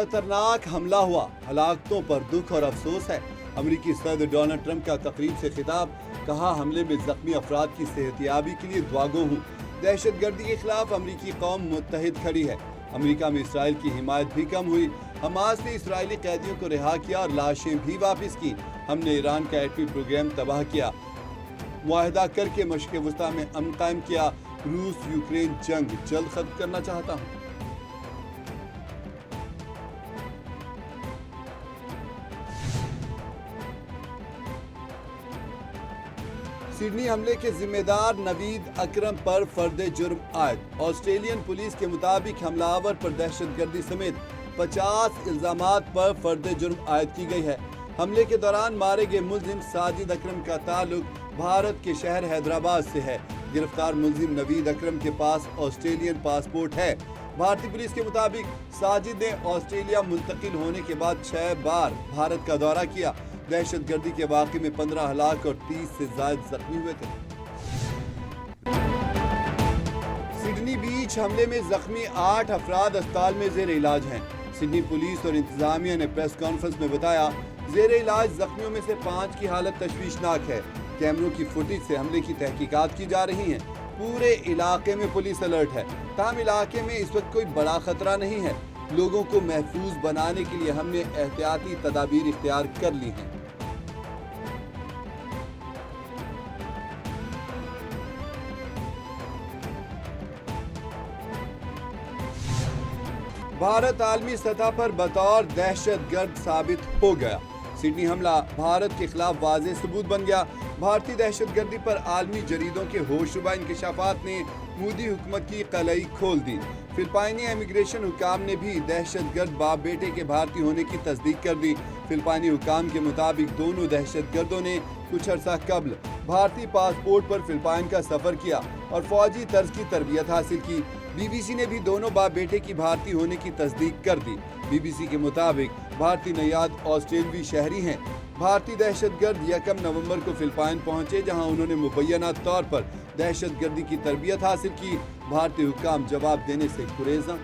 खतरनाक हमला हुआ, हलाकतों पर दुख और अफसोस है। अमेरिकी सदर डोनाल्ड ट्रंप का तकरीब से खिताब, कहा हमले में जख्मी अफराद की सेहतियाबी के लिए दुआगो हूँ। दहशतगर्दी के खिलाफ अमेरिकी कौम मुत्तहिद खड़ी है। अमेरिका में इसराइल की हिमायत भी कम हुई। हमास ने इसराइली कैदियों को रिहा किया और लाशें भी वापस की। हमने ईरान का एटमी प्रोग्राम तबाह किया, मुआहदा करके मशरिक़ वस्ता में अमन कायम किया। रूस यूक्रेन जंग जल्द खत्म करना चाहता हूँ। सिडनी हमले के जिम्मेदार नवीद अकरम पर फर्द जुर्म आयद। ऑस्ट्रेलियन पुलिस के मुताबिक हमलावर पर दहशतगर्दी समेत 50 इल्जामात पर फर्द जुर्म आयद की गई है। हमले के दौरान मारे गए मुलजिम साजिद अकरम का ताल्लुक भारत के शहर हैदराबाद से है। गिरफ्तार मुलजिम नवीद अकरम के पास ऑस्ट्रेलियन पासपोर्ट है। भारतीय पुलिस के मुताबिक साजिद ने ऑस्ट्रेलिया मुंतकिल होने के बाद 6 बार भारत का दौरा किया। दहशतगर्दी के वाक़े में 15 हलाक और 30 से ज़ायद जख्मी हुए थे। सिडनी बीच हमले में जख्मी 8 अफराद अस्पताल में ज़ेर इलाज हैं। सिडनी पुलिस और इंतजामिया ने प्रेस कॉन्फ्रेंस में बताया, ज़ेर इलाज जख्मियों में से 5 की हालत तशवीशनाक है। कैमरों की फुटेज से हमले की तहकीकात की जा रही हैं। पूरे इलाके में पुलिस अलर्ट है। ताहम इलाके में इस वक्त कोई बड़ा खतरा नहीं है। लोगों को महफूज बनाने के लिए हमने एहतियाती तदाबीर इख्तियार कर ली हैं। भारत आलमी सतह पर बतौर दहशतगर्द साबित हो गया। सिडनी हमला भारत के खिलाफ वाज़ेह सबूत बन गया। भारतीय दहशतगर्दी पर आलमी जरीदों के होशरुबा इंकशाफात ने मोदी हुकूमत की कलई खोल दी। फिलिपाइनी इमिग्रेशन हुकाम ने भी दहशतगर्द बाप बेटे के भारतीय होने की तस्दीक कर दी। फिलिपाइनी हुकाम के मुताबिक दोनों दहशतगर्दों ने कुछ अरसा कबल भारतीय पासपोर्ट पर फिलिपाइन का सफर किया और फौजी तर्ज की तरबियत हासिल की। बीबीसी ने भी दोनों बाप बेटे की भारतीय होने की तस्दीक कर दी। बीबीसी के मुताबिक भारतीय नयाद ऑस्ट्रेलवी शहरी हैं। भारतीय दहशतगर्द 1 नवंबर को फिलिपाइन पहुंचे, जहां उन्होंने मुबैना तौर पर दहशतगर्दी की तरबियत हासिल की। भारतीय हुक्काम जवाब देने से गुरेज़ां।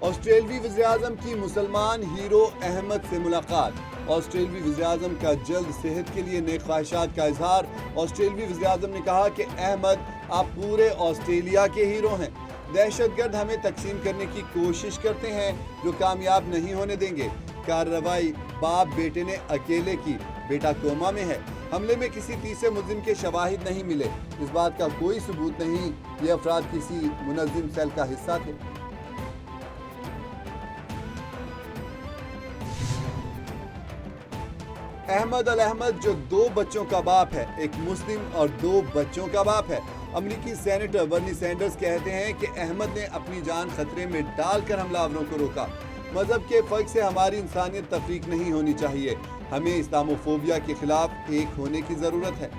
ऑस्ट्रेलवी वज़ीर-ए-आज़म की मुसलमान हीरो अहमद से मुलाकात। ऑस्ट्रेलवी वज़ीर-ए-आज़म का जल्द सेहत के लिए नेक ख्वाहिशात का इजहार। ऑस्ट्रेलवी वज़ीर-ए-आज़म ने कहा कि अहमद, आप पूरे ऑस्ट्रेलिया के हीरो हैं। दहशतगर्द हमें तकसीम करने की कोशिश करते हैं, जो कामयाब नहीं होने देंगे। कार्रवाई बाप बेटे ने अकेले की, बेटा कोमा में है। हमले में किसी तीसरे मुलजिम के शवाहिद नहीं मिले। इस बात का कोई सबूत नहीं ये अफराद किसी मुनज़्ज़िम सेल का हिस्सा थे। अहमद अल अहमद जो 2 बच्चों का बाप है, एक मुस्लिम और 2 बच्चों का बाप है। अमेरिकी सेनेटर बर्नी सैंडर्स कहते हैं कि अहमद ने अपनी जान खतरे में डालकर हमलावरों को रोका। मजहब के फर्क से हमारी इंसानियत तफरीक नहीं होनी चाहिए। हमें इस्लामोफोबिया के खिलाफ एक होने की जरूरत है।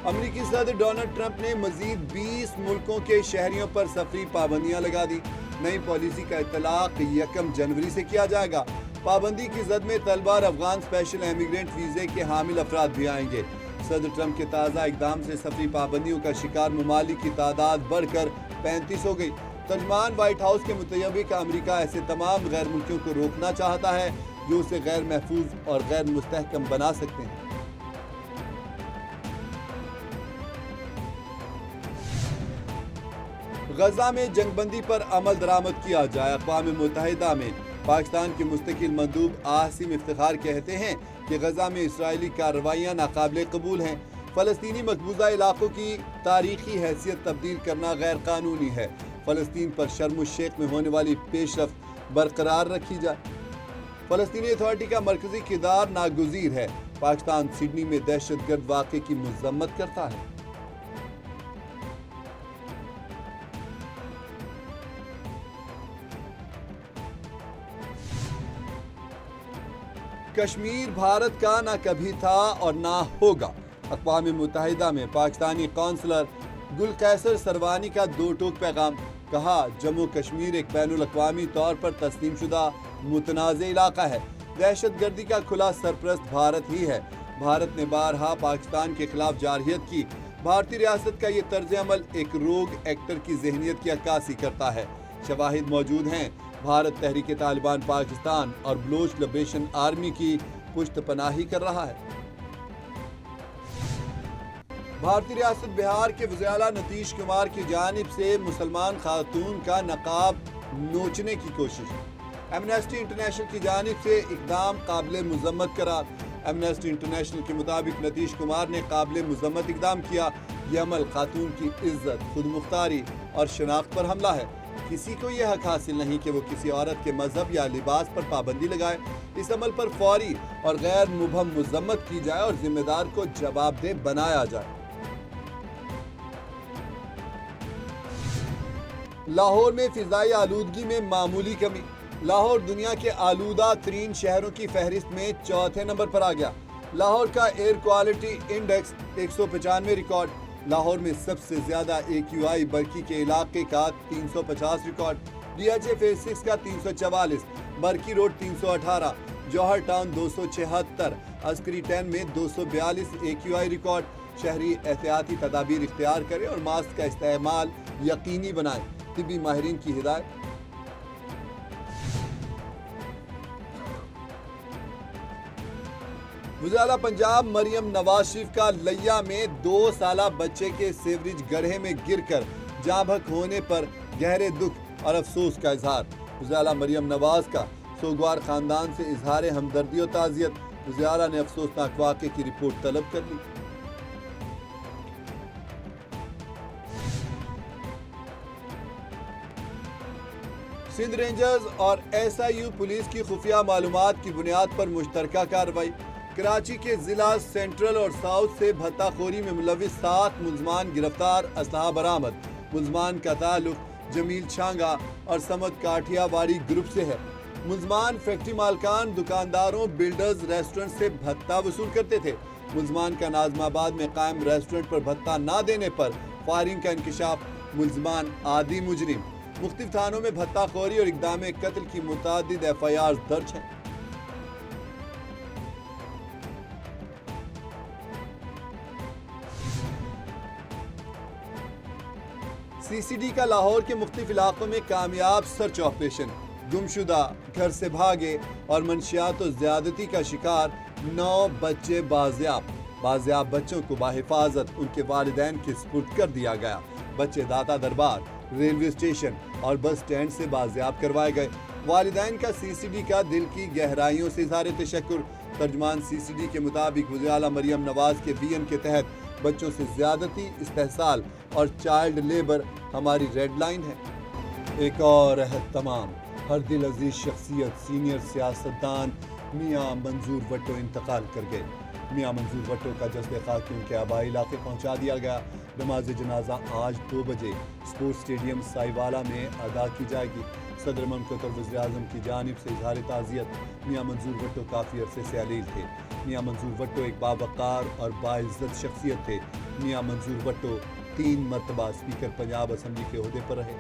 अमेरिकी सदर डोनाल्ड ट्रंप ने मजीद 20 मुल्कों के शहरियों पर सफरी पाबंदियां लगा दी। नई पॉलिसी का इतलाक 1 जनवरी से किया जाएगा। पाबंदी की जद में तलबा और अफगान स्पेशल इमिग्रेंट वीजे के हामिल अफराद भी आएंगे। सदर ट्रंप के ताज़ा इकदाम से सफरी पाबंदियों का शिकार ममालिक की तादाद बढ़कर 35 हो गई। तर्जमान व्हाइट हाउस के मुताबिक अमेरिका ऐसे तमाम गैर मुल्कियों को रोकना चाहता है जो उसे गैर महफूज और गैर मुस्तहकम बना सकते हैं। गजा में जंगबंदी पर अमल दरामद किया जाए। अक़वाम मुत्तहिदा में पाकिस्तान के मुस्तकिल मंदूब आसिम इफ्तिखार कहते हैं कि गजा में इसराइली कार्रवाइयाँ नाकाबिले कबूल हैं। फ़लस्तीनी मकबूजा इलाकों की तारीखी हैसियत तब्दील करना गैर कानूनी है। फ़लस्तीन पर शर्म शेख में होने वाली पेशरफ्त बरकरार रखी जाए। फ़लस्तीनी अथॉरिटी का मरकजी किरदार नागुज़ीर है। पाकिस्तान सिडनी में दहशतगर्द वाक़े की मज़म्मत करता है। कश्मीर भारत का ना कभी था और ना होगा। अक़वाम मुत्तहिदा में पाकिस्तानी कौंसलर गुल कैसर सरवानी का दो टोक पैगाम। कहा, जम्मू कश्मीर एक बैनुल-अक़वामी तौर पर तस्लीम शुदा मुतनाज़ इलाका है। दहशत गर्दी का खुला सरपरस्त भारत ही है। भारत ने बारहा पाकिस्तान के खिलाफ जारहियत की। भारतीय रियासत का ये तर्ज अमल एक रोग एक्टर की ज़हनियत की अक्कासी करता है। शवाहिद मौजूद हैं। भारत तहरीक तालिबान पाकिस्तान और बलोच लिबरेशन आर्मी की पुश्त पनाही कर रहा है। भारतीय रियासत बिहार के वज़ीर आला नीतीश कुमार की जानिब से मुसलमान खातून का नकाब नोचने की कोशिश। एमनेस्टी इंटरनेशनल की जानिब से इक़दाम काबिल मुज़म्मत करार। एमनेस्टी इंटरनेशनल के मुताबिक नीतीश कुमार ने काबिल मुज़म्मत इक़दाम किया। यह अमल खातून की इज्जत, खुद मुख्तारी और शनाख्त पर हमला है। किसी को यह हक हासिल नहीं कि वो किसी औरत के मजहब या लिबास पर पाबंदी लगाए। इस अमल पर फौरी और गैर मुबहम मुज़म्मत की जाए और जिम्मेदार को जवाबदेह बनाया जाए। लाहौर में फिजाई आलूदगी में मामूली कमी। लाहौर दुनिया के आलूदा तरीन शहरों की फहरिस्त में चौथे नंबर पर आ गया। लाहौर का air quality index 195 record. Lahore में सबसे ज्यादा AQI बरकी के इलाके का 350 रिकॉर्ड। DHA फेज 6 का 344, बरकी रोड 318, जौहर टाउन 276, अस्करी 10 में 242 AQI रिकॉर्ड। शहरी एहतियाती तदाबीर इख्तियार करें और मास्क का इस्तेमाल यकीनी बनाएं। तिब्बी माहिरीन की हिदायत। वज़ीर आला पंजाब मरियम नवाज शरीफ का लिया में 2 साला बच्चे के सीवरेज गड्ढे में गिरकर जाँ बहक होने पर गहरे दुख और अफसोस का इजहार। वज़ीर आला मरियम नवाज का सोगवार खानदान से इजहार हमदर्दी और ताज़ियत। वज़ीर आला ने अफसोसनाक वाक़े की रिपोर्ट तलब कर ली। सिंध रेंजर्स और SIU पुलिस की खुफिया मालूमात की बुनियाद पर मुश्तरका कार्रवाई। कराची के जिला सेंट्रल और साउथ से भत्ताखोरी में मुलविस 7 मुलजमान गिरफ्तार, असलहा बरामद। मुलजमान का ताल्लुक जमील छांगा और समद काठियावाड़ी ग्रुप से है। मुलजमान फैक्ट्री मालकान, दुकानदारों, बिल्डर्स, रेस्टोरेंट से भत्ता वसूल करते थे। मुलजमान का नाजमाबाद में कायम रेस्टोरेंट पर भत्ता ना देने पर फायरिंग का इंकशाफ। मुलजमान आदि मुजरिम। मुख्तलिफ थानों में भत्ताखोरी और इक़दाम कत्ल की मुतअद्दिद FIRs दर्ज हैं। CCD का लाहौर के मुख्तलिफ इलाकों में कामयाब सर्च ऑपरेशन। गुमशुदा, घर से भागे और मंशियात और ज्यादती का शिकार 9 बच्चे बाजियाब बच्चों को बाहिफाजत उनके वालिदैन के सुपुर्द कर दिया गया। बच्चे दाता दरबार, रेलवे स्टेशन और बस स्टैंड से बाजियाब करवाए गए। वालिदैन का CCD का दिल की गहराइयों से इज़हार तशक्कुर। तर्जमान CCD के मुताबिक वज़ीर आला मरियम नवाज के VN के तहत बच्चों से ज्यादती, इस्तेहसाल और चाइल्ड लेबर हमारी रेड लाइन है। एक और अहद तमाम हर दिल अजीज शख्सियत सीनियर सियासतदान मियाँ मंजूर भट्टो इंतकाल कर गए। मियाँ मंजूर भट्टो का जस्द खाकी उनके आबाई इलाके पहुँचा दिया गया। नमाज जनाजा आज 2 बजे स्पोर्ट्स स्टेडियम साईवाला में अदा की जाएगी। सदर ममलकत और वज़ीर आज़म की जानिब से इज़हार ताज़ियत। मियाँ मंजूर भट्टो काफ़ी अरसे से अलील थे। मियाँ मंजूर भट्टो एक बावक़ार और बाइज़्ज़त शख्सियत थे। मियाँ मंजूर भट्टो 3 मरतबा स्पीकर पंजाब असम्बली के ओहदे पर रहे।